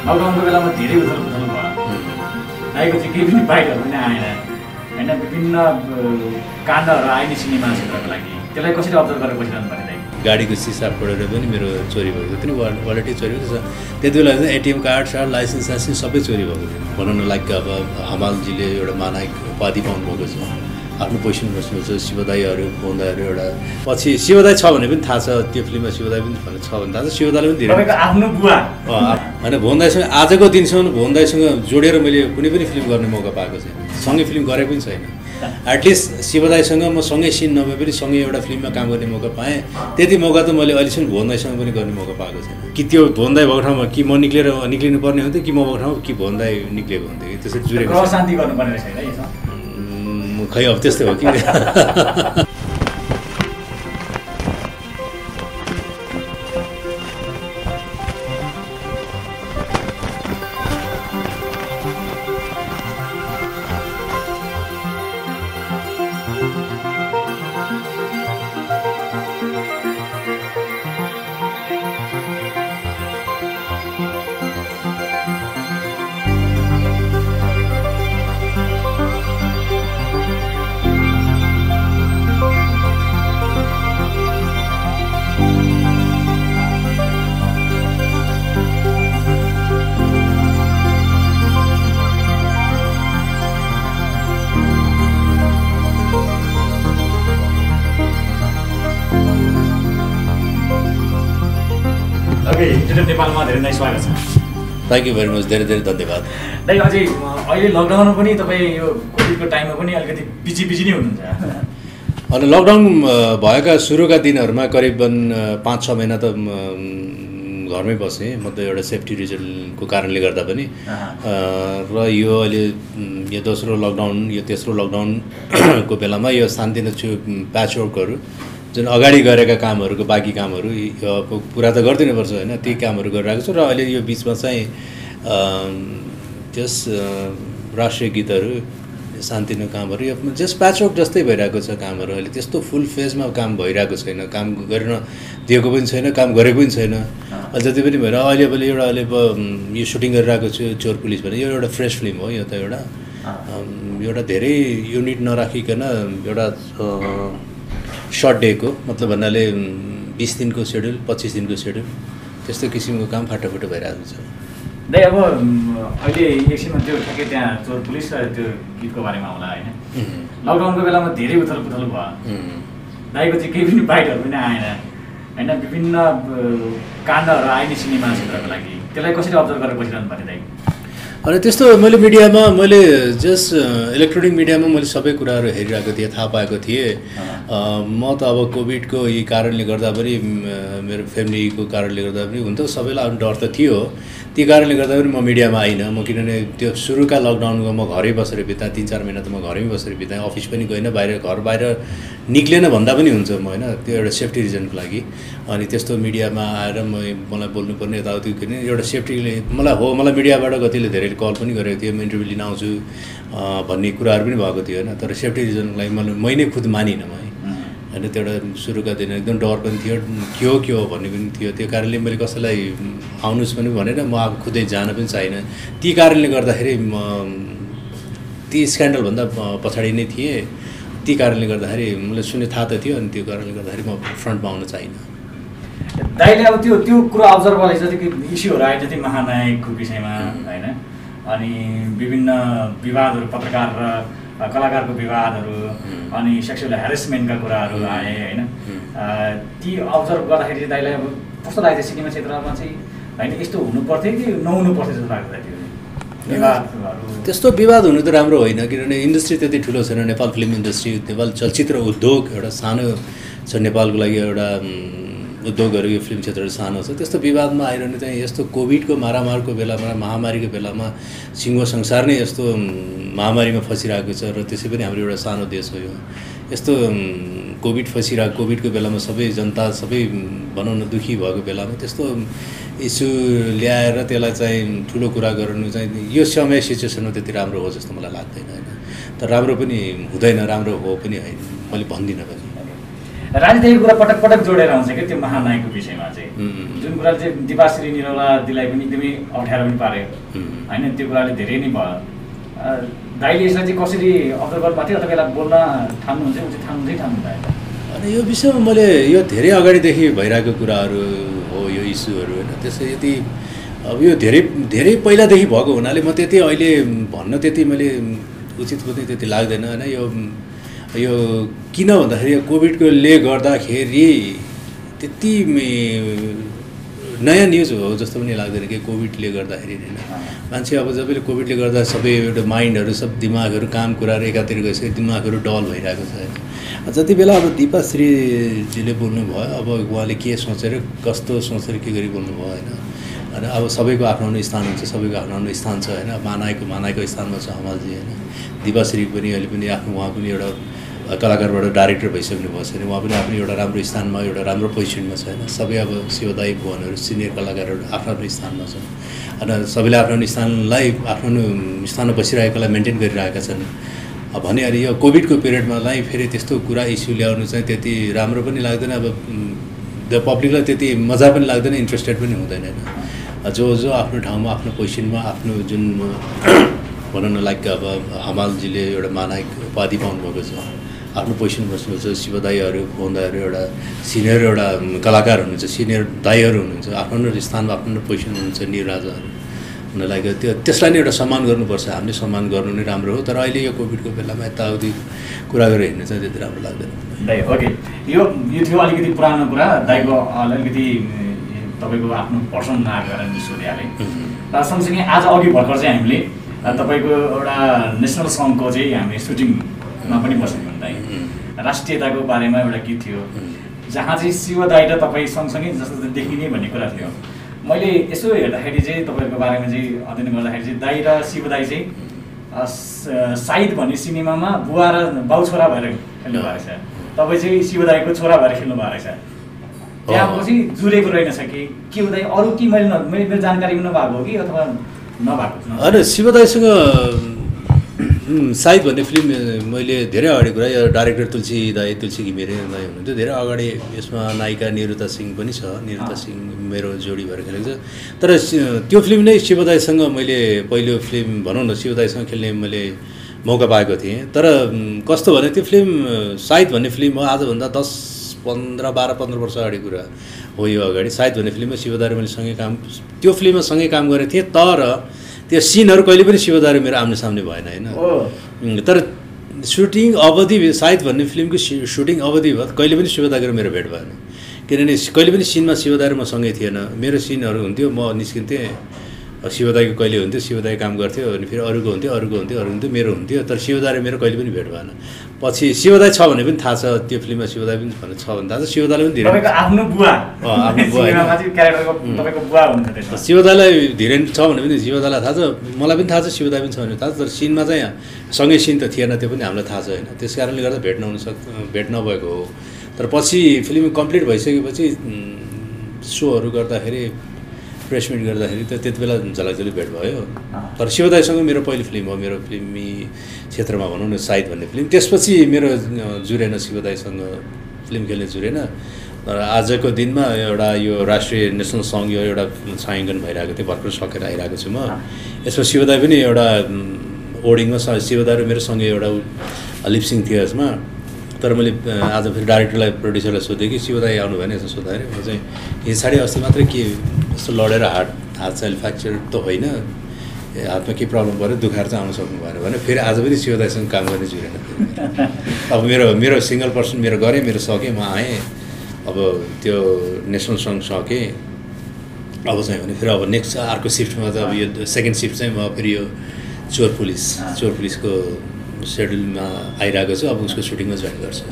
लकडाउनको बेलामा धेरै उथलपुथल भयो दाइको चाहिँ केही पनि बाइटहरू पनि आएन होइन विभिन्न काण्डहरू आए नि सिनेमा क्षेत्रको लागि त्यसलाई कसरी अब्जर्भ गरेर बसिरहनु पर्ने दाइ गाडीको सिसा फोडेर पनि मेरो चोरी भएको थियो नि वालेटै चोरी भएको छ त्यति बेला चाहिँ एटिएम कार्ड लाइसेन्स साइसेन्स सबै चोरी भएको थियो भनौँ न लाइक अब हमालजीले एउटा मानायक उपाधि पाउनुभएको छ आफ्नो पोजिसन बस्नुहुन्छ शिवदाईहरू भोन्दाहरू एउटा पछि शिवदाई छ भने पनि थाहा छ त्यो फिल्ममा शिवदाई पनि छ भने थाहा छ शिवदाईले पनि धेरै आफ्नो बुवा होइन भोन्दाईसँग आजको दिनसम्म भोन्दाईसँग जोडेर मैले कुनै पनि फिल्म गर्ने मौका पाएको छैन सँगै फिल्म गरेको पनि छैन एटलिस्ट शिवदाईसँग म सँगै सिन नभए पनि सँगै एउटा फिल्ममा काम गर्ने मौका पाएँ त्यति मौका त मैले अहिलेसम्म भोन्दाईसँग पनि गर्ने मौका पाएको छैन कि त्यो भोन्दाई भएको ठाउँमा कि म निक्लिनु पर्ने हुन्थ्यो कि म भएको ठाउँमा कि भोन्दाई निक्लिएको हुन्थ्यो कि त्यसरी जुरेको शान्ति गर्नुपर्ने रहेछ है खै अब त्यस्तै हो कि नेपालमा धेरै नै स्वागत छ थ्याङ्क यू भेरी मच धेरै धेरै धन्यवाद दाइ अझै अहिले लकडाउनमा पनि तपाईँ यो कोभिडको टाइममा पनि अलिकति बिजी नै हुनुहुन्छ अनि लकडाउन भएका सुरुका दिनहरूमा करिबन 5-6 महिना त घरमै बसेँ म त एउटा सेफ्टी रिजनको कारणले गर्दा पनि र यो अहिले यो दोस्रो लकडाउन यो तेस्रो लकडाउनको बेलामा यो सानोतिनो प्याचवर्कहरू जुन अगाडि गरेका कामहरूको बाँकी कामहरू पुरा त गरिदिनुपर्छ होइन ती कामहरू गरिरहेको छु र अहिले यो बिचमा चाहिँ त्यस राष्ट्रिय गीतहरू सानोतिनो कामहरू यो जस्ट प्याचवर्क जस्तै भइरहेको छ कामहरू अहिले त्यस्तो फुल फेजमा काम भइरहेको छैन काम गर्न दिएको पनि छैन काम गरेको पनि छैन जति पनि भएर अहिले अहिले यो सुटिङ गरिरहेको छु चोर पुलिस भने यो एउटा फ्रेस फिल्म हो यो त एउटा धेरै युनिट नराखिकन एउटा सर्ट डेको मतलब भन्नाले 20 दिनको सेड्युल 25 दिनको सेड्युल त्यस्तो किसिमको काम फाटाफुटो भइरहेको छ दाइ अब अहिले एकछिनमा त्यो ठ्याक्कै त्यहाँ चोर पुलिस र त्यो गीतको बारेमा आउँला होइन लकडाउनको बेलामा धेरै उथलपुथल भयो दाइको चाहिँ केही पनि बाइटहरू पनि आएन होइन विभिन्न काण्डहरू आए नि सिनेमा क्षेत्रको लागि त्यसलाई कसरी अब्जर्भ गरेर बसिरहनु पर्ने दाइ अनि त्यस्तो मैले मिडियामा मैले जस्ट इलेक्ट्रोनिक मिडियामा मैले सबै कुराहरू हेरिरहेको थिएँ थाहा पाएको थिएँ म त अब कोभिडको यही कारणले गर्दा पनि मेरो फ्यामिलीको कारणले गर्दा पनि हुन त सबैलाई डर त थियो ती कारणले गर्दा पनि म मिडियामा आइनँ म किनभने त्यो सुरुका लकडाउनको म घरै बसेर बिताएँ 3-4 महिना त म घरमै बसेर बिताएँ अफिस पनि गइनँ घर बाहिर निक्लेन भन्दा पनि हुन्छ म होइन त्यो एउटा सेफ्टी रिजनको लागि अनि त्यस्तो मिडियामा आएर मलाई बोल्नुपर्ने यताउति किन एउटा सेफ्टीले मलाई मिडियाबाट कतिले धेरै कल पनि गरेको थियो म इन्टरभ्यू लिन आउँछु भन्ने कुराहरू पनि भएको थियो होइन तर सेफ्टी रिजनको लागि मै नै खुद मानिनँ म होइन त्यो एउटा सुरुका दिन एकदम डर पनि थियो के हो भन्ने पनि थियो त्यो कारणले मैले कसैलाई आउनुहोस् पनि भनेर म अब खुदै जान पनि चाहिनँ ती कारणले गर्दाखेरि म ती स्क्यान्डलभन्दा पछाडि नै थिएँ ती कारणले गर्दाखेरि मलाई सुन्ने थाहा त थियो अनि त्यो कारणले गर्दाखेरि म फ्रन्टमा आउन चाहिनँ दाइले अब त्यो कुरा अब्जर्भ गरे जति इस्युहरू आए जति महानायकको विषयमा होइन अनि विभिन्न विवादहरू पत्रकार र कलाकारको विवादहरू अनि सेक्सुअल ह्यारेसमेन्टका कुराहरू आए होइन ती अब्जर्भ गर्दाखेरि चाहिँ दाइलाई अब कस्तो लाग्छ सिनेमा क्षेत्रमा चाहिँ होइन यस्तो हुनुपर्थ्यो कि नहुनु पर्थ्यो जस्तो लाग्छ त्यो त्यस्तो विवाद हुनु त राम्रो होइन किनभने इन्डस्ट्री त्यति ठुलो छैन नेपाल फिल्म इन्डस्ट्री नेपाल चलचित्र उद्योग एउटा सानो छ नेपालको लागि एउटा उद्योगहरू यो फिल्म क्षेत्रहरू सानो छ त्यस्तो विवादमा आइरहनु चाहिँ यस्तो कोभिडको मारामारको बेलामा महामारीको बेलामा सिङ्गो संसार नै यस्तो महामारीमा फसिरहेको छ र त्यसै पनि हाम्रो एउटा सानो देश हो यो यस्तो कोभिडको बेलामा सबै जनता सबै भनौँ न दुःखी भएको बेलामा त्यस्तो इस्यु ल्याएर त्यसलाई चाहिँ ठुलो कुरा गर्नु चाहिँ यो समय सिचुएसनमा त्यति राम्रो हो जस्तो मलाई लाग्दैन होइन तर राम्रो पनि हुँदैन राम्रो हो पनि होइन मैले भन्दिनँ पनि राजनीतिक कुरा पटक पटक जोडेर आउँछ कि त्यो महानायकको विषयमा चाहिँ जुन कुराले चाहिँ दिपाश्री निरौला दिदीलाई पनि एकदमै अप्ठ्यारो पनि पार्यो होइन त्यो कुराले धेरै नै भयो दाइले यसलाई चाहिँ कसरी अब्जर्भ गर्नुभएको थियो अथवा यसलाई बोल्न ठान्नुहुन्छ उचित ठान्नुहुँदैन अनि यो विषयमा मैले यो धेरै अगाडिदेखि भइरहेको कुराहरू हो यो इस्युहरू होइन त्यसै यति अब यो धेरै धेरै पहिलादेखि भएको हुनाले म त्यति अहिले भन्न त्यति मैले उचित पनि त्यति लाग्दैन होइन यो किन भन्दाखेरि कोभिडकोले गर्दाखेरि त्यति नयाँ न्युज हो जस्तो पनि लाग्दैन कि कोभिडले गर्दाखेरि होइन मान्छे अब जबले कोभिडले गर्दा सबै एउटा माइन्डहरू सब दिमागहरू काम कुराहरू एकातिर गइसक्यो दिमागहरू डल भइरहेको छ होइन जति बेला अब दिपाश्रीजीले बोल्नुभयो अब उहाँले के सोचेर कस्तो सोचेर के गरी बोल्नुभयो होइन अनि अब सबैको आफ्नो आफ्नो स्थान हुन्छ सबैको आफ्नो आफ्नो स्थान छ होइन मानायको स्थानमा छ हमालजी होइन दिपाश्री पनि अहिले पनि आफ्नो उहाँ पनि एउटा कलाकारबाट डाइरेक्टर भइसक्नु भएको छैन उहाँ पनि आफ्नो एउटा राम्रो स्थानमा एउटा राम्रो पोजिसनमा छ होइन सबै अब शिवदाई भुवनहरू सिनियर कलाकारहरू आफ्नो आफ्नो स्थानमा छन् अनि सबैले आफ्नो आफ्नो स्थानलाई आफ्नो स्थानमा बसिरहेकोलाई मेन्टेन गरिरहेका छन् भने अनि यो कोभिडको पिरियडमा फेरि त्यस्तो कुरा इस्यु ल्याउनु चाहिँ त्यति राम्रो पनि लाग्दैन अब द पब्लिकलाई त्यति मजा पनि लाग्दैन इन्ट्रेस्टेड पनि हुँदैन होइन जो आफ्नो ठाउँमा आफ्नो पोजिसनमा आफ्नो जुन भनौँ न लाइक अब हमालजीले एउटा मानायक उपाधि पाउनुभएको छ आफ्नो पोजिसन बस्नुहुन्छ शिवदाईहरू भुवनदाईहरू एउटा सिनियर एउटा कलाकार हुनुहुन्छ सिनियर दाईहरू हुनुहुन्छ आफ्नो स्थानमा आफ्नो पोजिसन हुनुहुन्छ निराजाहरू उनीहरूलाई त्यसलाई नै एउटा सम्मान गर्नुपर्छ हामीले सम्मान गर्नु नै राम्रो हो तर अहिले यो कोभिडको बेलामा यताउति कुरा गरेर हिँड्नु चाहिँ त्यति राम्रो लाग्दैन दाइ ओके यो थियो अलिकति पुरानो कुरा दाइको अलिकति तपाईँको आफ्नो पर्सन नआएर सोधिहालेँ र सँगसँगै आज अघि भर्खर चाहिँ हामीले तपाईँको एउटा नेसनल सङ्घको चाहिँ हामी सुटिङमा पनि बसेको दाइ राष्ट्रियताको बारेमा एउटा गीत थियो जहाँ चाहिँ शिवदाई र तपाईँ सँगसँगै जस्तो देखिने भन्ने कुरा थियो मैले यसो हेर्दाखेरि चाहिँ तपाईँहरूको बारेमा चाहिँ अध्ययन गर्दाखेरि चाहिँ दाई र शिवदाई चाहिँ साइद भन्ने सिनेमामा बुवा र बाउ छोरा भएर खेल्नु भएको रहेछ तपाईँ चाहिँ शिवदाईको छोरा भएर खेल्नु भएको रहेछ त्यहाँपछि जुरेको रहेनछ कि के हुँदै अरू कि मेरो जानकारी नभएको हो कि अथवा नभएको होइन शिवदाईसँग साइद भन्ने फिल्म मैले धेरै अगाडि कुरा यो डाइरेक्टर तुलसी घिमिरे दाई हुनुहुन्थ्यो धेरै अगाडि यसमा नायिका निरुता सिंह पनि छ निरुता सिंह मेरो जोडी भएर खेलेको छ तर त्यो फिल्म नै शिवदाईसँग मैले पहिलो फिल्म भनौँ न शिवदाईसँग खेल्ने मैले मौका पाएको थिएँ तर कस्तो भने त्यो फिल्म साइद भन्ने फिल्म हो आजभन्दा 12-15 वर्ष अगाडि कुरा हो यो अगाडि साइद भन्ने फिल्ममा शिवदाई र मैले सँगै काम त्यो फिल्ममा सँगै काम गरेको थिएँ तर त्यो सिनहरू कहिले पनि शिवदाई मेरो आम्ने सामने भएन होइन तर सुटिङ अवधि सायद भन्ने फिल्मको सुटिङ अवधि भयो कहिले पनि शिवदाईको मेरो भेट भएन किनभने कहिले पनि सिनमा शिवदाई र म सँगै थिएन मेरो सिनहरू हुन्थ्यो म निस्किन्थेँ शिवदाईको कहिले हुन्थ्यो शिवदाई काम गर्थ्यो अनि फेरि अरूको हुन्थ्यो मेरो हुन्थ्यो तर शिवदाई र मेरो कहिले पनि भेट भएन पछि शिवदाई छ भने पनि थाहा छ त्यो फिल्ममा शिवदाई पनि छ भने थाहा छ शिवदाईले पनि धेरै आफ्नो बुवा शिवदाईलाई धेरै छ भने पनि शिवदाईलाई थाहा छ मलाई पनि थाहा छ शिवदाई पनि छ भने थाहा छ तर सिनमा चाहिँ सँगै सिन त थिएन त्यो पनि हामीलाई थाहा छ होइन त्यस कारणले गर्दा भेट नभएको हो तर पछि फिल्म कम्प्लिट भइसकेपछि सोहरू गर्दाखेरि प्रेस मिट गर्दाखेरि त त्यति बेला झलकझली भेट भयो तर शिवदाईसँग मेरो पहिलो फिल्म हो मेरो फिल्मी क्षेत्रमा भनौँ न साइद भन्ने फिल्म त्यसपछि मेरो जुरेन शिवदाईसँग फिल्म खेल्ने जुरेन तर आजको दिनमा एउटा यो राष्ट्रिय नेसनल सङ्घ यो एउटा छायाङ्कन भइरहेको थियो भर्खर सकेर आइरहेको छु म यसमा शिवदाई पनि एउटा ओडिङमा शिवदाई र मेरो सँगै एउटा लिपसिङ थियो यसमा तर मैले आज फेरि डाइरेक्टरलाई प्रड्युसरलाई सोधेँ कि शिवदाई आउनु भएन यसो सोद्धाखेरि म चाहिँ हिजो अस्ति मात्रै के यस्तो लडेर हात चाहिँ फ्र्याक्चर त होइन हातमा के प्रब्लम पऱ्यो दुखाएर चाहिँ आउनु सक्नु भएन भने फेरि आज पनि शिवदाईसँग काम गर्ने जुरेन अब मेरो सिङ्गल पर्सन मेरो गरेँ मेरो सकेँ म आएँ अब त्यो नेसनल सङ्घ सकेँ अब चाहिँ भने फेरि अब नेक्स्ट अर्को सिफ्टमा त अब यो सेकेन्ड सिफ्ट चाहिँ म फेरि यो चोर पुलिसको सेड्युलमा आइरहेको छु अब उसको सुटिङमा जोइन गर्छु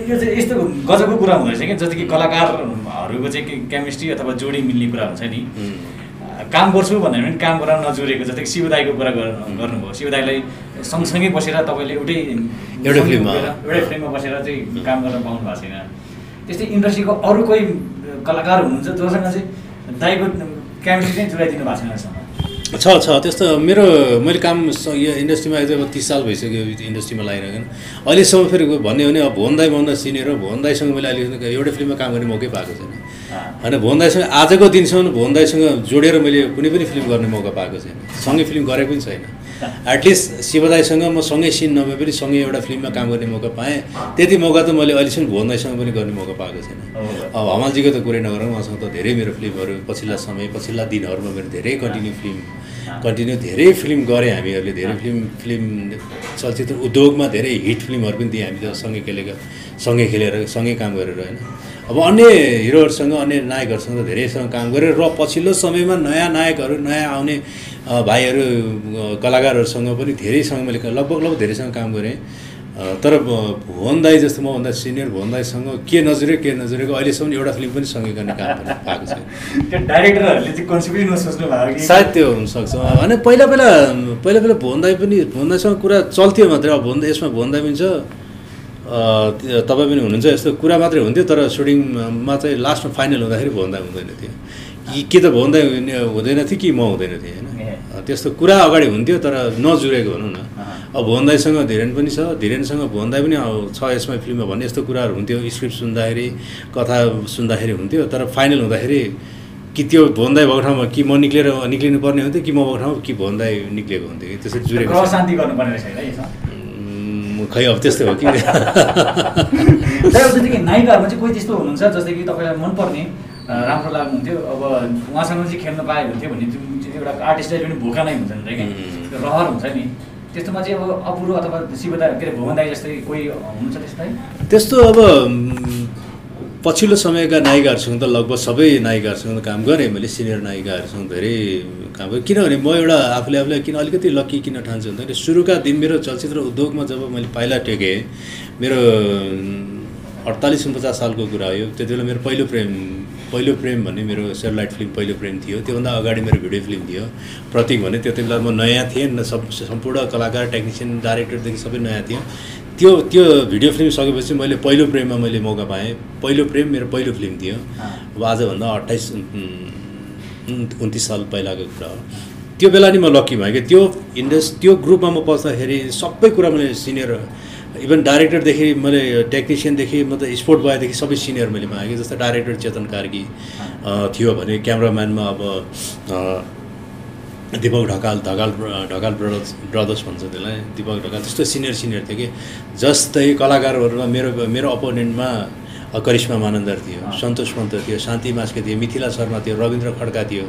यो चाहिँ यस्तो गजबको कुरा हुँदो रहेछ कि जति कि कलाकारहरूको चाहिँ केमिस्ट्री अथवा जोडी मिल्ने कुरा हुन्छ नि काम गर्छु भनेर पनि काम गर्न नजुरेको जस्तै कि शिवदाईको कुरा गर्नुभयो शिवदाईलाई सँगसँगै बसेर तपाईँले एउटै फिल्ममा बसेर चाहिँ काम गर्न पाउनु भएको छैन त्यस्तै इन्डस्ट्रीको अरू कोही कलाकार हुनुहुन्छ जोसँग चाहिँ दाईको केमिस्ट्री चाहिँ जुटाइदिनु भएको छैन त्यस्तो मैले काम यो इन्डस्ट्रीमा अहिले अब 30 साल भइसक्यो इन्डस्ट्रीमा लागिरहेको अहिलेसम्म फेरि भन्यो भने अब भुवनदाईभन्दा सिनियर हो भुवनदाईसँग मैले अहिले एउटै फिल्ममा काम गर्ने मौकै पाएको छैन होइन भुवनदाईसँग आजको दिनसम्म भुवनदाईसँग जोडेर मैले कुनै पनि फिल्म गर्ने मौका पाएको छैन सँगै फिल्म गरेको पनि छैन एटलिस्ट शिवदाईसँग म सँगै सिन नभए पनि सँगै एउटा फिल्ममा काम गर्ने मौका पाएँ त्यति मौका त मैले अहिलेसम्म भुवनदाईसँग पनि गर्ने मौका पाएको छैन अब हमालजीको त कुरै नगरौँ उहाँसँग त धेरै मेरो फिल्महरू पछिल्ला दिनहरूमा मेरो धेरै कन्टिन्यू धेरै फिल्म गऱ्यौँ हामीहरूले धेरै फिल्म चलचित्र उद्योगमा धेरै हिट फिल्महरू पनि दिएँ हामी त सँगै खेलेर सँगै काम गरेर होइन अब अन्य हिरोहरूसँग अन्य नायकहरूसँग त धेरैसँग काम गरेर र पछिल्लो समयमा नयाँ नायकहरू नयाँ आउने भाइहरू कलाकारहरूसँग पनि धेरैसँग मैले लगभग धेरैसँग काम गरेँ तर भुवन दाई जस्तो मभन्दा सिनियर भुवन दाईसँग के नजरेको अहिलेसम्म एउटा फिल्म पनि सँगै गर्ने काम पाएको छ त्यो डाइरेक्टरहरूले चाहिँ कन्सिडरै नसोच्नु भएको कि सायद त्यो हुनसक्छ होइन पहिला भुवन दाईसँग कुरा चल्थ्यो मात्रै अब यसमा भुवन दाई पनि छ तपाईँ पनि हुनुहुन्छ यस्तो कुरा मात्रै हुन्थ्यो तर सुटिङमा चाहिँ लास्टमा फाइनल हुँदाखेरि भुवन दाई हुँदैन थियो कि त भुवन दाई हुँदैन थियो कि म हुँदैन थिएँ होइन त्यस्तो कुरा अगाडि हुन्थ्यो तर नजुरेको भनौँ न अब भुवन दाईसँग धीरेन पनि छ धीरेनसँग भुवन दाई पनि छ यसमा फिल्ममा भन्ने यस्तो कुराहरू हुन्थ्यो स्क्रिप्ट सुन्दाखेरि कथा सुन्दाखेरि हुन्थ्यो तर फाइनल हुँदाखेरि कि त्यो भुवन दाई भएको ठाउँमा कि म निक्लिनु पर्ने हुन्थ्यो कि म भएको ठाउँमा कि भुवन दाई निक्लिएको हुन्थ्यो कि त्यसरी जुरेको शान्ति गर्नुपर्ने रहेछ खै अब त्यस्तै हो कि नायिकाहरूमा चाहिँ कोही त्यस्तो हुनुहुन्छ जस्तै कि तपाईँलाई मनपर्ने राम्रो लाग्नुहुन्थ्यो अब उहाँसँग चाहिँ खेल्न पाए हुन्थ्यो भन्ने एउटा आर्टिस्टलाई पनि भोका नै हुन्छ नि त कि रहर हुन्छ नि त्यस्तोमा चाहिँ अब अपुरो अथवा शिवदाई के अरे भुवन दाई जस्तै कोही हुनुहुन्छ त्यस्तो अब पछिल्लो समयका नायिकाहरूसँग त लगभग सबै नायिकाहरूसँग काम गरेँ मैले सिनियर नायिकाहरूसँग धेरै काम गरेँ किनभने म एउटा आफूले किन अलिकति लक्की किन ठान्छु भन्दाखेरि सुरुका दिन मेरो चलचित्र उद्योगमा जब मैले पाइला टेकेँ मेरो 48-49 सालको कुरा हो त्यति बेला मेरो पहिलो प्रेम भन्ने मेरो सेटेलाइट फिल्म पहिलो प्रेम थियो त्योभन्दा अगाडि मेरो भिडियो फिल्म थियो प्रतीक भन्ने त्यति बेला म नयाँ थिएँ सम्पूर्ण कलाकार टेक्निसियन डाइरेक्टरदेखि सबै नयाँ थियो त्यो भिडियो फिल्म सकेपछि मैले पहिलो प्रेममा मैले मौका पाएँ पहिलो प्रेम मेरो पहिलो फिल्म थियो अब आजभन्दा 28-29 साल पहिलाको कुरा हो त्यो बेला नि म लक्की भएँ कि त्यो ग्रुपमा म पस्दाखेरि सबै कुरा मैले सिनियर इभन डाइरेक्टरदेखि मैले टेक्निसियनदेखि मतलब स्पोर्ट बयदेखि सबै सिनियर मैले पाएँ कि जस्तै डाइरेक्टर चेतन कार्की थियो भने क्यामराम्यानमा अब दीपक ढकाल ब्रदर्स भन्छ त्यसलाई दीपक ढकाल त्यस्तो सिनियर थियो कि जस्तै कलाकारहरूमा मेरो अपोनेन्टमा करिश्मा मानन्दर थियो सन्तोष पन्त थियो शान्ति मास्के थियो मिथिला शर्मा थियो रविन्द्र खड्का थियो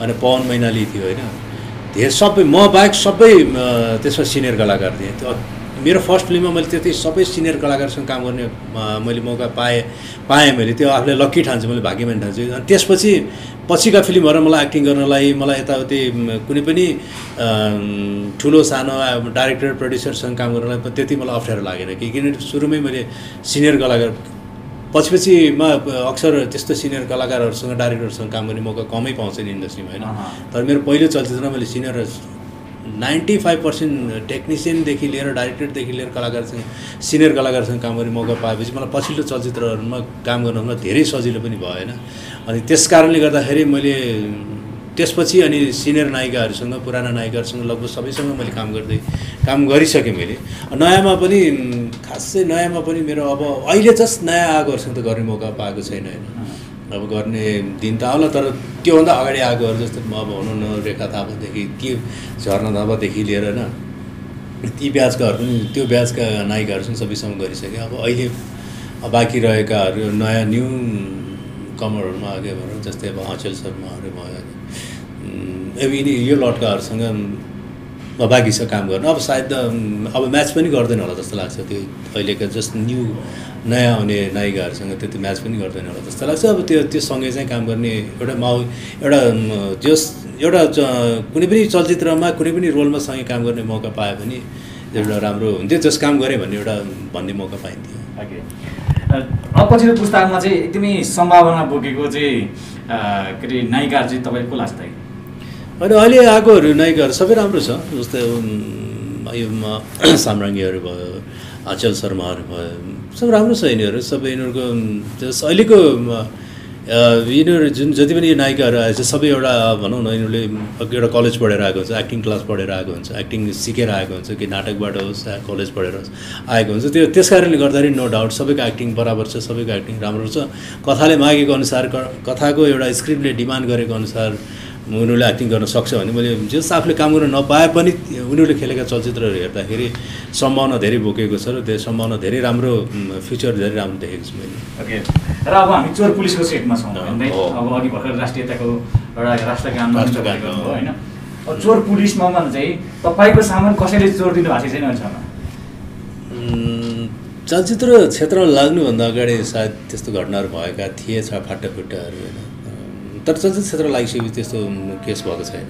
अनि पवन मैनाली थियो होइन धेरै सबै म बाहेक सबै त्यसमा सिनियर कलाकार थिएँ मेरो फर्स्ट फिल्ममा मैले त्यति सबै सिनियर कलाकारसँग काम गर्ने मैले मौका पाएँ मैले त्यो आफूलाई लक्की ठान्छु मैले भाग्यमान ठान्छु अनि त्यसपछि पछिका फिल्महरू मलाई एक्टिङ गर्नलाई मलाई यताउति कुनै पनि ठुलो सानो डाइरेक्टर प्रड्युसरसँग काम गर्नलाई त्यति मलाई अप्ठ्यारो लागेन किनभने सुरुमै मैले सिनियर कलाकार पछि अक्सर त्यस्तो सिनियर कलाकारहरूसँग डाइरेक्टरसँग काम गर्ने मौका कमै पाउँछ नि इन्डस्ट्रीमा होइन तर मेरो पहिलो चलचित्रमा मैले सिनियर 95% टेक्निसियनदेखि लिएर डाइरेक्टरदेखि लिएर कलाकारसँग सिनियर कलाकारसँग काम गर्ने मौका पाएपछि मलाई पछिल्लो चलचित्रहरूमा काम गर्नमा धेरै सजिलो पनि भएन अनि त्यस कारणले गर्दाखेरि मैले त्यसपछि अनि सिनियर नायिकाहरूसँग पुराना नायिकाहरूसँग लगभग सबैसँग मैले काम गरिसकेँ मैले नयाँमा पनि मेरो अब अहिले जस्ट नयाँ आएकोहरूसँग त गर्ने मौका पाएको छैन होइन अब गर्ने दिन त आउला तर त्योभन्दा अगाडि आएकोहरू जस्तो अब भनौँ न रेखा थापादेखि के झर्ना थापादेखि लिएर होइन ती ब्याचकाहरू पनि त्यो ब्याचका नायिकाहरूसँग सबैसँग गरिसकेँ अब अहिले बाँकी रहेकाहरू नयाँ न्यू कमरहरूमा अघि भनौँ जस्तै अब अचल शर्माहरू भयो अब यो लट्काहरूसँग बाँकी छ काम गर्न अब सायद अब म्याच पनि गर्दैन होला जस्तो लाग्छ त्यो अहिलेका जस्ट न्यू नयाँ आउने नायिकाहरूसँग त्यति म्याच पनि गर्दैन होला जस्तो लाग्छ अब त्यो सँगै चाहिँ काम गर्ने एउटा माहौल एउटा कुनै पनि चलचित्रमा कुनै पनि रोलमा सँगै काम गर्ने मौका पायो भने एउटा राम्रो हुन्थ्यो जस काम गरेँ भन्ने मौका पाइन्थ्यो अब पछिल्लो पुस्तामा चाहिँ एकदमै सम्भावना बोकेको चाहिँ के अरे नायिकाहरू चाहिँ तपाईँको लाग्छ त होइन अहिले आएकोहरू नायिकाहरू सबै राम्रो छ जस्तै यो साम्राङ्गीहरू भयो अचल शर्माहरू भयो सब राम्रो छ यिनीहरू सबै यिनीहरूको अहिलेको यिनीहरू जति पनि यो नायिकाहरू आएछ सबै एउटा भनौँ न यिनीहरूले एउटा कलेज पढेर आएको हुन्छ, एक्टिङ क्लास पढेर आएको हुन्छ, एक्टिङ सिकेर आएको हुन्छ कि नाटकबाट होस् या कलेज पढेर आएको हुन्छ। त्यस कारणले गर्दाखेरि नो डाउट सबैको एक्टिङ बराबर छ, सबैको एक्टिङ राम्रो छ। कथाले मागेको अनुसार, कथाको एउटा स्क्रिप्टले डिमान्ड गरेको अनुसार उनीहरूले एक्टिङ गर्न सक्छ भने मैले जस आफूले काम गर्न नपाए पनि उनीहरूले खेलेका चलचित्रहरू हेर्दाखेरि सम्भावना धेरै बोकेको छ र त्यो सम्भावना धेरै राम्रो, फ्युचर धेरै राम्रो देखेको छु मैले। ओके, र अब हामी चोर पुलिसको सेटमा छौँ है। अब अघि भर्खर राष्ट्रियताको एउटा राष्ट्रगान हो होइन। अब चोर पुलिसमा चाहिँ तपाईँको सामान कसैले चोर दिनु भएको छैन अहिलेसम्म? चलचित्र क्षेत्रमा लाग्नुभन्दा अगाडि सायद त्यस्तो घटनाहरू भएका थिए फाटाफुट्टाहरू होइन, तर चलचित्र क्षेत्र लागिसकेपछि त्यस्तो केस भएको छैन।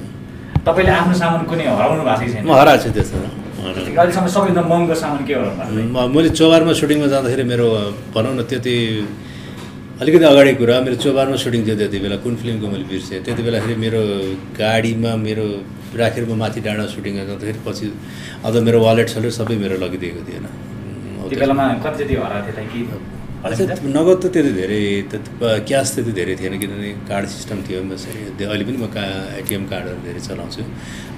तपाईँले आफ्नो सामान कुनै हराउनु भएको छैन? म हराएको छु त्यस्तो। अहिलेसम्म सबैभन्दा महँगो सामान के हराउनु? मैले चोबारमा सुटिङमा जाँदाखेरि मेरो भनौँ न त्यति अलिकति अगाडि कुरा, मेरो चोबारमा सुटिङ थियो त्यति बेला, कुन फिल्मको मैले बिर्सेँ। त्यति बेलाखेरि मेरो गाडीमा मेरो राखेर म माथि डाँडा सुटिङ जाँदाखेरि पछि अझ मेरो वालेट सलेट सबै मेरो लगिदिएको थिएन। त्यो बेलामा कति जति हराएको थियो कि? नगद त त्यति धेरै, क्यास त्यति धेरै थिएन किनभने कार्ड सिस्टम थियो। यसरी अहिले पनि म एटिएम कार्डहरू धेरै चलाउँछु।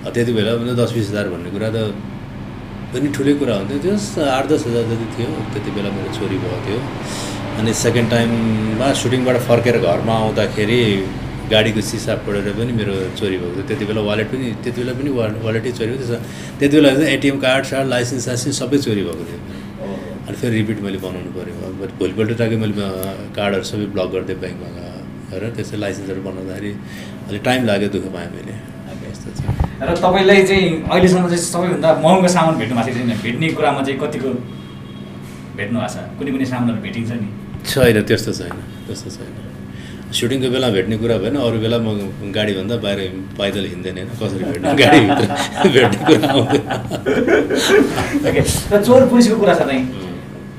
त्यति बेला 10-20 हज़ार भन्ने कुरा त पनि ठुलै कुरा हुन्थ्यो। त्यो 8-10 हज़ार जति थियो। त्यति बेला मेरो चोरी भएको थियो। अनि सेकेन्ड टाइममा सुटिङबाट फर्केर घरमा आउँदाखेरि गाडीको सिसा फोडेर पनि मेरो चोरी भएको थियो। त्यति बेला वालेट पनि वालेटै चोरी भएको थियो। त्यति बेला एटिएम कार्ड लाइसेन्स सबै चोरी भएको थियो। अनि फेरि रिपिट मैले बनाउनु पऱ्यो। भोलिपल्ट टाकै मैले कार्डहरू सबै ब्लक गरिदिएँ ब्याङ्कमा गएर। त्यसै लाइसेन्सहरू बनाउँदाखेरि अलिक टाइम लाग्यो, दुःख पाएँ मैले। यस्तो छ। र तपाईँलाई चाहिँ अहिलेसम्म चाहिँ सबैभन्दा महँगो सामान भेट्नु भएको छैन? भेट्ने कुरामा चाहिँ कतिको भेट्नु भएको छ? कुनै सामानहरू भेटिन्छ नि? छैन, त्यस्तो छैन। सुटिङको बेला भेट्ने कुरा भएन, अरू बेला म गाडीभन्दा बाहिर पैदल हिँड्दैन होइन, कसरी भेट्ने गाडीभित्र भेट्ने कुरा आउँदैन। ओके, र चोर पुलिसको कुरा छ चाहिँ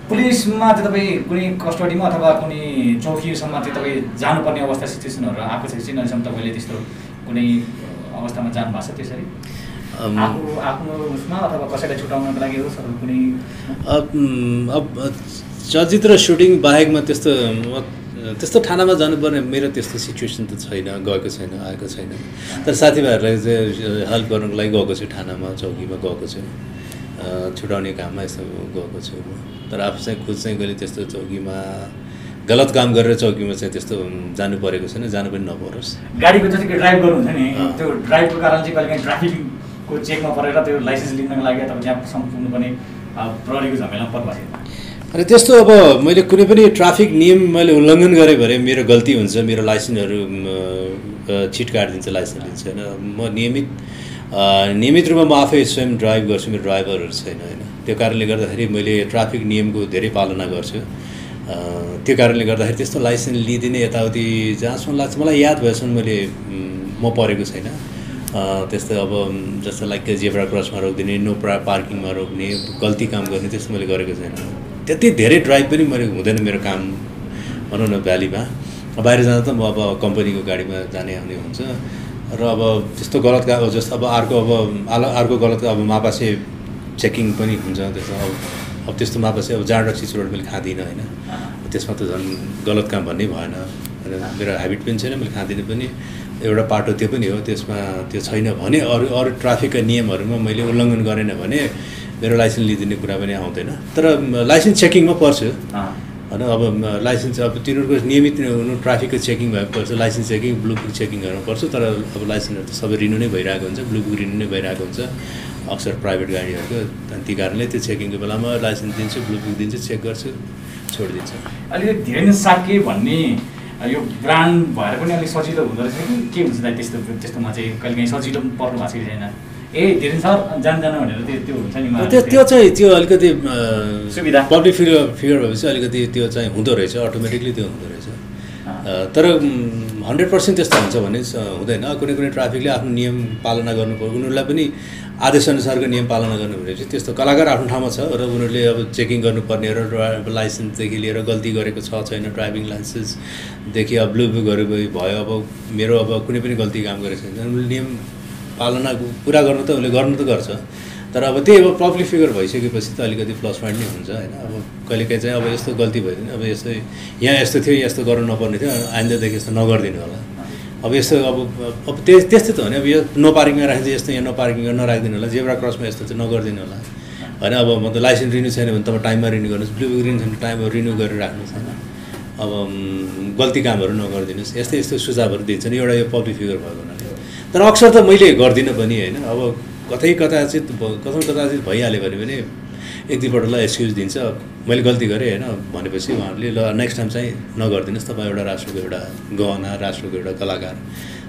पुलिसमा चाहिँ तपाईँ कुनै कस्टडीमा अथवा कुनै चौकीसम्म चाहिँ तपाईँ जानुपर्ने अवस्था सिचुएसनहरू आएको छ कि अहिलेसम्म तपाईँले त्यस्तो कुनै अवस्थामा जानुभएको छ त्यसरी? आफ्नो उसमा अथवा कसैलाई छुटाउनको लागि होस् अथवा कुनै? अब चलचित्र सुटिङ बाहेकमा त्यस्तो ठानामा जानुपर्ने मेरो त्यस्तो सिचुएसन त छैन, गएको छैन, आएको छैन। तर साथीभाइहरूलाई चाहिँ हेल्प गर्नको लागि गएको छु, ठानामा चौकीमा गएको छु, छुटाउने काममा यस्तो गएको छु। तर आफू चाहिँ खुद चाहिँ कहिले त्यस्तो चौकीमा गलत काम गरेर चौकीमा चाहिँ त्यस्तो जानु परेको छैन, जानु पनि नपरोस्। गाडीको जतिको ड्राइभ गर्नुहुन्छ नि, त्यो ड्राइभको कारण चाहिँ कहिले काहीँ ट्राफिकको चेकमा परेर त्यो लाइसेन्स लिनको लागि अथवा त्यहाँसम्म पुग्नुपर्ने प्रहरीको झमेलामा पर्नु भएको छैन? अनि त्यस्तो अब मैले कुनै पनि ट्राफिक नियम मैले उल्लङ्घन गरेँ भने मेरो गल्ती हुन्छ, मेरो लाइसेन्सहरू छिट काटिदिन्छ, लाइसेन्स लिन्छ होइन। म नियमित रूपमा म आफै स्वयं ड्राइभ गर्छु, मेरो ड्राइभरहरू छैन होइन। त्यो कारणले गर्दाखेरि मैले ट्राफिक नियमको धेरै पालना गर्छु। त्यो कारणले गर्दाखेरि त्यस्तो लाइसेन्स लिइदिने यताउति जहाँसम्म लाग्छ मलाई याद भएसम्म मैले म परेको छैन। त्यस्तो अब जस्तो लाइक जेब्रा क्रसमा रोकिदिने, नो पार्किङमा रोक्ने, गल्ती काम गर्ने त्यस्तो मैले गरेको छैन। त्यति धेरै ड्राइभ पनि मैले हुँदैन मेरो काम भनौँ न भ्यालीमा। बाहिर जाँदा त म अब कम्पनीको गाडीमा जाने आउने हुन्छ र अब त्यस्तो गलत काम जस्तो अब अर्को गलत अब मापासे चेकिङ पनि हुन्छ। त्यस्तो अब त्यस्तो मापासे अब जाँड सिचुरोड मैले खाँदिनँ होइन। त्यसमा त झन् गलत काम भन्नै भएन, मेरो ह्याबिट पनि छैन, मैले खाँदिनँ पनि। एउटा पाटो त्यो पनि हो, त्यसमा त्यो छैन भने अरू ट्राफिकका नियमहरूमा मैले उल्लङ्घन गरेन भने मेरो लाइसेन्स लिइदिने कुरा पनि आउँदैन। तर लाइसेन्स चेकिङमा पर्छु होइन। अब लाइसेन्स अब तिनीहरूको नियमित ट्राफिकको checking भएपर्छ, licence checking, blue book checking गर्नुपर्छ। तर अब लाइसेन्सहरू त सबै रिन्यू नै भइरहेको हुन्छ, ब्लुबुक रिन्यू नै भइरहेको हुन्छ अक्सर प्राइभेट गाडीहरूको। त्यही कारणले त्यो चेकिङको बेलामा लाइसेन्स दिन्छु, ब्लुबुक दिन्छु, चेक गर्छु, छोडिदिन्छु। अलिकति धीरेन्द्र साके भन्ने यो ब्रान्ड भएर पनि अलिक सजिलो हुँदो रहेछ कि के हुन्छ त? त्यस्तोमा चाहिँ कहिले काहीँ सजिलो पर्नु भएको छैन? धीरेन्द्र सर जानु भनेर त्यो हुन्छ नि, त्यो अलिकति सुविधा पब्लिक फिगर भएपछि अलिकति त्यो चाहिँ हुँदो रहेछ, अटोमेटिकली त्यो हुँदो रहेछ। तर 100% त्यस्तो हुन्छ भने हुँदैन। कुनै ट्राफिकले आफ्नो नियम पालना गर्नुपर्छ, उनीहरूलाई पनि आदेशअनुसारको नियम पालना गर्नु भनेपछि त्यस्तो कलाकार आफ्नो ठाउँमा छ र उनीहरूले अब चेकिङ गर्नुपर्ने र लाइसेन्सदेखि लिएर गल्ती गरेको छ छैन, ड्राइभिङ लाइसेन्सदेखि अब ब्लुबुकहरू भयो। अब मेरो अब कुनै पनि गल्ती काम गरेको छैन, उनीहरूले नियम पालना पुरा गर्नु त उसले गर्नु त गर्छ। तर अब त्यही अब पब्लिक फिगर भइसकेपछि त अलिकति प्लस पोइन्ट नै हुन्छ होइन। अब कहिलेकाहीँ चाहिँ अब यस्तो गल्ती भयो भने अब यस्तो यहाँ यस्तो थियो यस्तो गर्नु नपर्ने थियो आइन्दादेखि यस्तो नगरिदिनु होला। अब यस्तो अब त्यस्तै त हो नि। अब यो नो पार्किङमा राखिदिन्छ यस्तो यहाँ नो पार्किङ नराखिदिनु होला, जेब्रा क्रसमा यस्तो चाहिँ नगरिदिनु होला होइन। अब म त लाइसेन्स रिन्यू छैन भने तपाईँ टाइममा रिन्यू गर्नुहोस्, ब्लू ग्रिन छैन टाइममा रिन्यू गरेर राख्नुहोस् होइन। अब गल्ती कामहरू नगरिदिनुहोस्, यस्तै यस्तो सुझावहरू दिन्छ नि एउटा यो पब्लिक फिगर भएको हुनाले। तर अक्सर त मैले गर्दिनँ पनि होइन। अब कदाचित भइहाल्यो भने पनि एक दुईपल्टलाई एक्सक्युज दिन्छ, मैले गल्ती गरेँ होइन भनेपछि उहाँहरूले ल नेक्स्ट टाइम चाहिँ नगरिदिनुहोस्, तपाईँ एउटा राष्ट्रको एउटा गहना राष्ट्रको एउटा कलाकार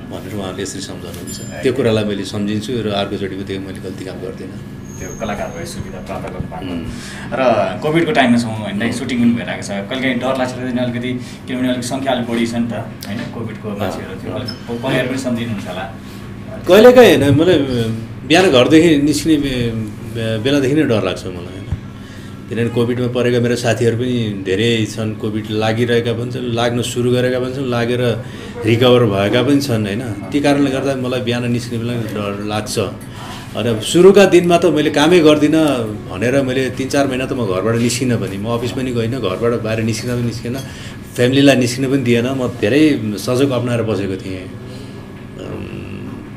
भनेर उहाँहरूले यसरी सम्झाउनुहुन्छ। त्यो कुरालाई मैले सम्झिन्छु र अर्कोचोटि पनि मैले गल्ती काम गर्दिनँ। त्यो कलाकारको सुविधा प्राप्त गर्नु पाएको र कोभिडको टाइममा छौँ होइन, सुटिङ पनि भइरहेको छ। कहिलेकाहीँ डर लाग्छ अलिकति, किनभने अलिक सङ्ख्या अलिक बढी छ नि त होइन कोभिडको मान्छेहरू, त्यो अलिक परिवार पनि सम्झिनुहुन्छ होला। कहिलेकाहीँ होइन मलाई बिहान घरदेखि निस्किने बेलादेखि नै डर लाग्छ मलाई होइन। किनभने कोभिडमा परेका मेरो साथीहरू पनि धेरै छन्, कोभिड लागिरहेका पनि छन्, लाग्न सुरु गरेका पनि छन्, लागेर रिकभर भएका पनि छन् होइन। ती कारणले गर्दा मलाई बिहान निस्किने बेला डर लाग्छ। अनि सुरुका दिनमा त मैले कामै गर्दिनँ भनेर मैले 3-4 महिना त म घरबाट निस्किनँ पनि, म अफिस पनि गइनँ, घरबाट बाहिर निस्किन पनि निस्किनँ, फ्यामिलीलाई निस्किन पनि दिएन। म धेरै सजग अप्नाएर बसेको थिएँ।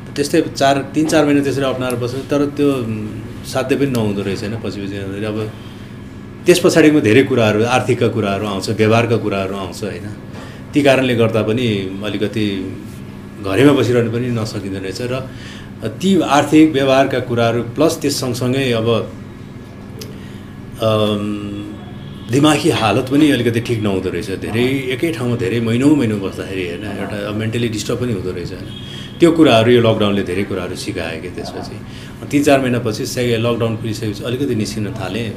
त्यस्तै 3-4 महिना त्यसरी अप्नाएर बसेँ। तर त्यो साध्य पनि नहुँदो रहेछ होइन। पछि अब त्यस पछाडिको धेरै कुराहरू, आर्थिकका कुराहरू आउँछ, व्यवहारका कुराहरू आउँछ होइन। ती कारणले गर्दा पनि अलिकति घरैमा बसिरहनु पनि नसकिँदो रहेछ। र ती आर्थिक व्यवहारका कुराहरू प्लस त्यस सँगसँगै अब दिमागी हालत पनि अलिकति ठिक नहुँदो रहेछ। धेरै एकै ठाउँमा धेरै महिनौँ बस्दाखेरि होइन एउटा मेन्टली डिस्टर्ब पनि हुँदो रहेछ होइन। त्यो कुराहरू यो लकडाउनले धेरै कुराहरू सिकायो कि त्यसपछि 3-4 महिनापछि लकडाउन खुलिसकेपछि अलिकति निस्किन थालेँ,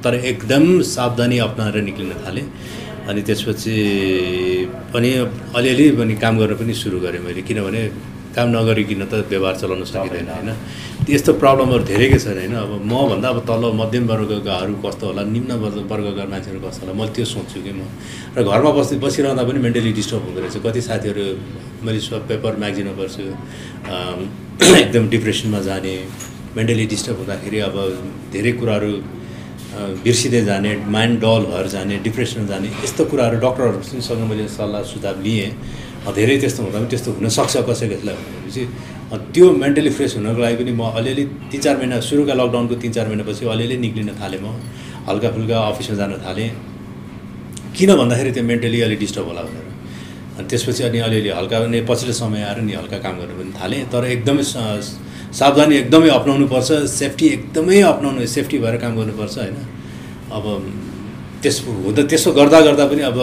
तर एकदम सावधानी अप्नाएर निक्लिन थालेँ। अनि त्यसपछि पनि अलिअलि पनि काम गर्न पनि सुरु गरेँ मैले, किनभने काम नगरिकन त व्यवहार चलाउन सकिँदैन होइन। यस्तो प्रब्लमहरू धेरैकै छन् होइन। अब मभन्दा अब तल मध्यम वर्गकाहरू कस्तो होला, निम्न वर्गका मान्छेहरू कस्तो होला, मैले त्यो सोच्छु कि म। र घरमा बसिरहँदा पनि मेन्टली डिस्टर्ब हुँदो रहेछ। कति साथीहरू मैले पेपर म्यागजिनमा पढ्छु एकदम डिप्रेसनमा जाने, मेन्टली डिस्टर्ब हुँदाखेरि अब धेरै कुराहरू बिर्सिँदै जाने, माइन्ड डल भएर जाने, डिप्रेसनमा जाने, यस्तो कुराहरू डक्टरहरूसँग मैले सल्लाह सुझाव लिएँ। धेरै त्यस्तो हुँदा पनि त्यस्तो हुनसक्छ कसैलाई भनेपछि त्यो मेन्टली फ्रेस हुनको लागि पनि म अलिअलि 3-4 महिना सुरुका लकडाउनको 3-4 महिनापछि अलिअलि निक्लिन थालेँ। म हल्का फुल्का अफिसमा जान थालेँ, किन भन्दाखेरि त्यो मेन्टली अलिक डिस्टर्ब होला भनेर। अनि त्यसपछि अनि अलिअलि हल्का नै पछिल्लो समय आएर नि हल्का काम गर्न पनि थालेँ। तर एकदमै सावधानी एकदमै अप्नाउनुपर्छ, सेफ्टी एकदमै अप्नाउनु, सेफ्टी भएर काम गर्नुपर्छ होइन। अब त्यसो गर्दा पनि अब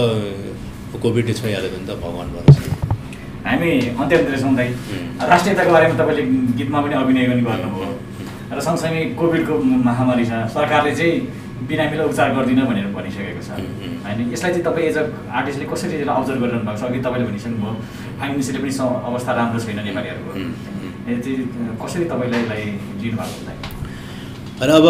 कोभिडले छोइहाल्यो भने त भगवान् भरोसा। हामी अन्त्यतिर छौँ दाइ। राष्ट्रियताको बारेमा तपाईँले गीतमा पनि अभिनय पनि गर्नुभयो र सँगसँगै कोभिडको महामारी छ, सरकारले चाहिँ बिरामीलाई उपचार गर्दिनँ भनेर भनिसकेको छ होइन। यसलाई चाहिँ तपाईँ एज अ आर्टिस्टले कसरी यसलाई अब्जर्भ गरिरहनु भएको छ? अघि तपाईँले भनिसक्नुभयो फाइनेन्सियली पनि अवस्था राम्रो छैन नेपालीहरूको, चाहिँ कसरी तपाईँले यसलाई लिनुभएको छ? अनि अब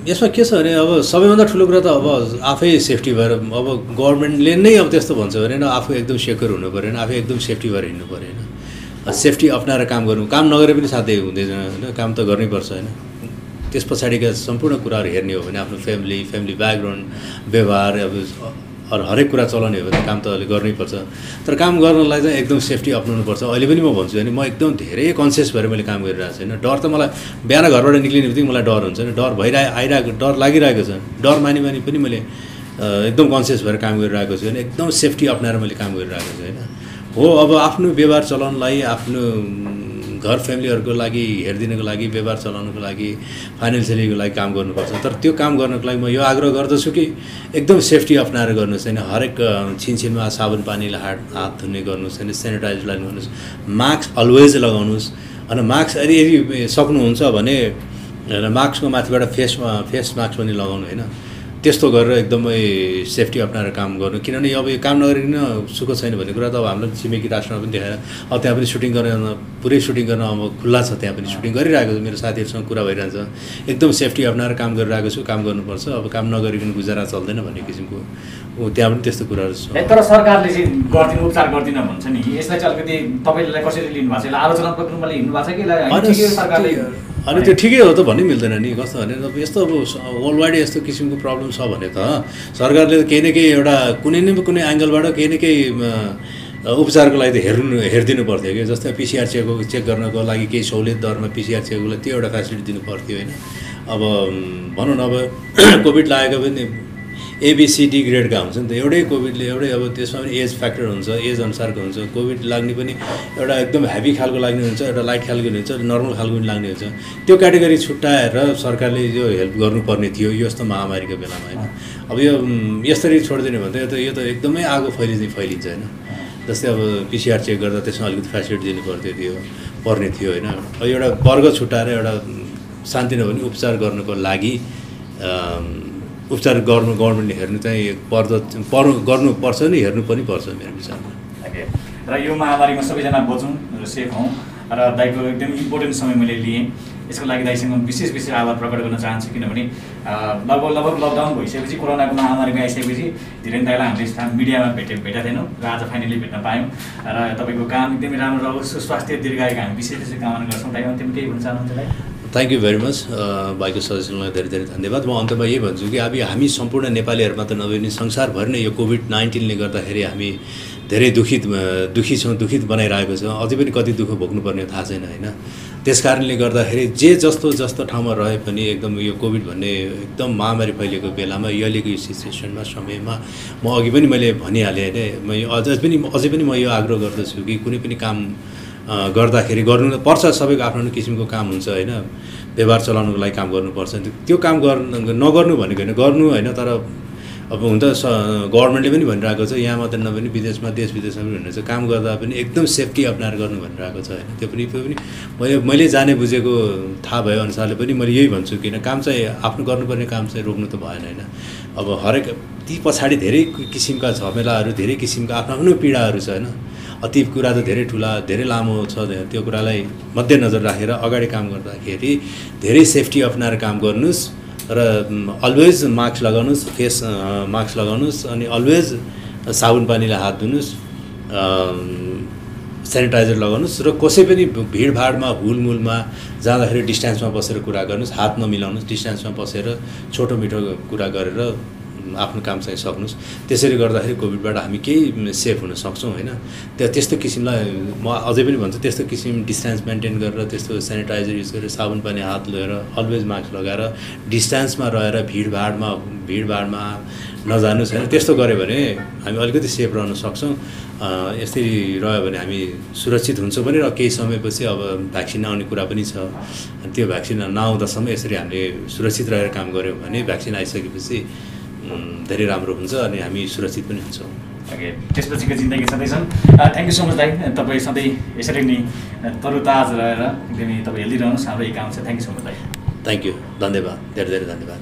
यसमा के छ भने अब सबैभन्दा ठुलो कुरा त अब आफै सेफ्टी भएर, अब गभर्मेन्टले नै अब त्यस्तो भन्छ भने आफू एकदम सेक्योर हुनु पऱ्यो, आफै एकदम सेफ्टी भएर हिँड्नु पऱ्यो होइन। सेफ्टी अप्नाएर काम गर्नु, काम नगरे पनि साध्य हुँदैन होइन, काम त गर्नैपर्छ होइन। त्यस पछाडिका सम्पूर्ण कुराहरू हेर्ने हो भने आफ्नो फ्यामिली ब्याकग्राउन्ड, व्यवहार, अब अरू हरेक कुरा चलाउने हो भने काम त अहिले गर्नैपर्छ। तर काम गर्नलाई चाहिँ एकदम सेफ्टी अप्नाउनुपर्छ। अहिले पनि म भन्छु भने म एकदम धेरै कन्सियस भएर मैले काम गरिरहेको छु होइन। डर त मलाई बिहान घरबाट निक्लिने बित्तिकै मलाई डर हुन्छ नि, डर आइरहेको, डर लागिरहेको छ। डर मानि पनि मैले एकदम कन्सियस भएर काम गरिरहेको छु होइन। एकदम सेफ्टी अप्नाएर मैले काम गरिरहेको छु होइन। हो अब आफ्नो व्यवहार चलाउनलाई, आफ्नो घर फ्यामिलीहरूको लागि हेरिदिनको लागि, व्यवहार चलाउनको लागि, फाइनेन्सियलीको लागि काम गर्नुपर्छ। तर त्यो काम गर्नको लागि म यो आग्रह गर्दछु कि एकदम सेफ्टी अप्नाएर गर्नुहोस् होइन। हरेक छिनछिनमा साबुन पानीले हात धुने गर्नुहोस् होइन, सेनिटाइजर लगाउनुहोस्, मास्क अलवेज लगाउनुहोस्। अनि मास्क यदि सक्नुहुन्छ भने मास्कको माथिबाट फेस मास्क पनि लगाउनु होइन। त्यस्तो गरेर एकदमै सेफ्टी अप्नाएर काम गर्नु, किनभने अब यो काम नगरिकन सुख छैन भन्ने कुरा त अब हाम्रो छिमेकी राष्ट्रमा पनि देखाएर अब त्यहाँ पनि सुटिङ गर्न, पुरै सुटिङ गर्न अब खुल्ला छ, त्यहाँ पनि सुटिङ गरिरहेको छु, मेरो साथीहरूसँग कुरा भइरहन्छ। एकदम सेफ्टी अप्नाएर काम गरिरहेको छु, काम गर्नुपर्छ। अब काम नगरिकन गुजारा चल्दैन भन्ने किसिमको त्यहाँ पनि त्यस्तो कुराहरू छ। तर सरकारले चाहिँ गर्दिनु, उपचार गर्दिनँ भन्छ नि, यसलाई चाहिँ अलिकति तपाईँलाई कसरी लिनु भएको छ? यसलाई आलोचनात्मक रूपमा लिनु भएको छ कि सरकारले अनि त्यो ठिकै हो त भन्नै मिल्दैन नि। कस्तो भने अब यस्तो अब वर्ल्ड वाइड यस्तो किसिमको प्रब्लम छ भने त सरकारले केही न केही एउटा कुनै न कुनै एङ्गलबाट केही न केही उपचारको लागि त हेरिदिनु पर्थ्यो कि। जस्तै पिसिआर चेक गर्नको लागि केही सहुलियत दरमा पिसिआर चेकलाई त्यो एउटा फेसिलिटी दिनु पर्थ्यो होइन। अब भनौँ न अब कोभिड लागेको पनि एबिसिडी ग्रेडका हुन्छ नि त। एउटै कोभिडले एउटै अब त्यसमा पनि एज फ्याक्टर हुन्छ, एज अनुसारको हुन्छ। कोभिड लाग्ने पनि एउटा एकदम हेभी खालको लाग्ने हुन्छ, एउटा लाइट खालको हुन्छ, नर्मल खालको पनि लाग्ने हुन्छ। त्यो क्याटेगोरी छुट्याएर सरकारले यो हेल्प गर्नुपर्ने थियो यो यस्तो महामारीको बेलामा होइन। अब यो यसरी छोडिदिने भने त यो त एकदमै आगो फैलिन्छ होइन। जस्तै अब पिसिआर चेक गर्दा त्यसमा अलिकति फेसिलिटी दिनु पर्ने थियो होइन। अब एउटा वर्ग छुट्याएर एउटा शान्ति नभने उपचार गर्नको लागि उपचार गभर्मेन्टले हेर्नु चाहिँ गर्नुपर्छ नि, हेर्नु पनि पर्छ मेरो विचारमा। र यो महामारीमा सबैजना बचौँ र सेफ हौँ। र दाइको एकदम इम्पोर्टेन्ट समय मैले लिएँ, यसको लागि दाइसँग विशेष आभार प्रकट गर्न चाहन्छु। किनभने लगभग लकडाउन भइसकेपछि, कोरोनाको महामारीमा आइसकेपछि धेरै दाइलाई हामीले मिडियामा भेटेका थिएनौँ र आज फाइनली भेट्न पायौँ। र तपाईँको काम एकदमै राम्रो रहोस्, सुस्वास्थ्य दीर्घायुको हामी विशेष कामना गर्छौँ। दाइ अन्तिम केही भन्न चाहनुहुन्छ दाइ? Thank you very much. भाइको सजेसनलाई धेरै धेरै धन्यवाद। म अन्तमा यही भन्छु कि अब हामी सम्पूर्ण नेपालीहरू मात्र नभए नि संसारभरि नै यो कोभिड-19ले गर्दाखेरि हामी धेरै दुःखी छौँ, दुखित बनाइरहेको छ। अझै पनि कति दुःख भोग्नुपर्ने थाहा छैन होइन। त्यस कारणले गर्दाखेरि जे जस्तो ठाउँमा रहे पनि एकदम यो कोभिड भन्ने एकदम महामारी फैलिएको बेलामा अहिलेको यो सिचुएसनमा समयमा म अघि पनि मैले भनिहालेँ होइन। म अझै पनि म यो आग्रह गर्दछु कि कुनै पनि काम गर्दाखेरि गर्नु पर्छ। सबैको आफ्नो किसिमको काम हुन्छ होइन। व्यवहार चलाउनुको लागि काम गर्नुपर्छ। त्यो काम नगर्नु भनेको होइन, गर्नु होइन। तर अब हुन त गभर्मेन्टले पनि भनिरहेको छ, यहाँ मात्र नभए पनि विदेशमा देश विदेशमा पनि भनिरहेको छ, काम गर्दा पनि एकदम सेफ्टी अप्नाएर गर्नु भनिरहेको छ होइन। त्यो पनि मैले जाने बुझेको थाहा भए अनुसारले पनि मैले यही भन्छु किन काम चाहिँ आफ्नो गर्नुपर्ने काम चाहिँ रोक्नु त भएन होइन। अब हरेक ती पछाडि धेरै किसिमका झमेलाहरू, धेरै किसिमका आफ्नो पीडाहरू छ होइन। अति कुरा त धेरै ठुला धेरै लामो छ। त्यो कुरालाई मध्यनजर राखेर अगाडि काम गर्दाखेरि धेरै सेफ्टी अप्नाएर काम गर्नुहोस् र अलवेज मास्क लगाउनुहोस्, फेस मास्क लगाउनुहोस् अनि अलवेज साबुन पानीले हात धुनुहोस्, सेनिटाइजर लगाउनुहोस् र कसै पनि भिडभाडमा हुलमुलमा जाँदाखेरि डिस्टेन्समा बसेर कुरा गर्नुहोस्, हात नमिलाउनुहोस्, डिस्टेन्समा बसेर छोटो मिठो कुरा गरेर आफ्नो काम चाहिँ सक्नुहोस्। त्यसरी गर्दाखेरि कोभिडबाट हामी केही सेफ हुन सक्छौँ होइन। त्यस्तो किसिमलाई म अझै पनि भन्छु, त्यस्तो किसिम डिस्टेन्स मेन्टेन गरेर, त्यस्तो सेनिटाइजर युज गरेर, साबुन पानी हात लिएर, अलवेज मास्क लगाएर, डिस्टेन्समा रहेर भिडभाडमा नजानुहोस् होइन। त्यस्तो गऱ्यो भने हामी अलिकति सेफ रहन सक्छौँ। यसरी रह्यो भने हामी सुरक्षित हुन्छौँ पनि। र केही समयपछि अब भ्याक्सिन आउने कुरा पनि छ। त्यो भ्याक्सिन नआउँदासम्म यसरी हामीले सुरक्षित रहेर काम गऱ्यौँ भने भ्याक्सिन आइसकेपछि धेरै राम्रो हुन्छ अनि हामी सुरक्षित पनि हुन्छौँ। ओके, त्यसपछिको जिन्दगी सधैँछन्। थ्याङ्क यू सो मच दाइ। तपाईँ सधैँ यसरी नै तरुताज रहेर एकदमै तपाईँ हेल्दी रहनुहोस्। हाम्रो यही काम छ। थ्याङ्क यू सो मच दाइ। थ्याङ्क यू, धन्यवाद, धेरै धेरै धन्यवाद।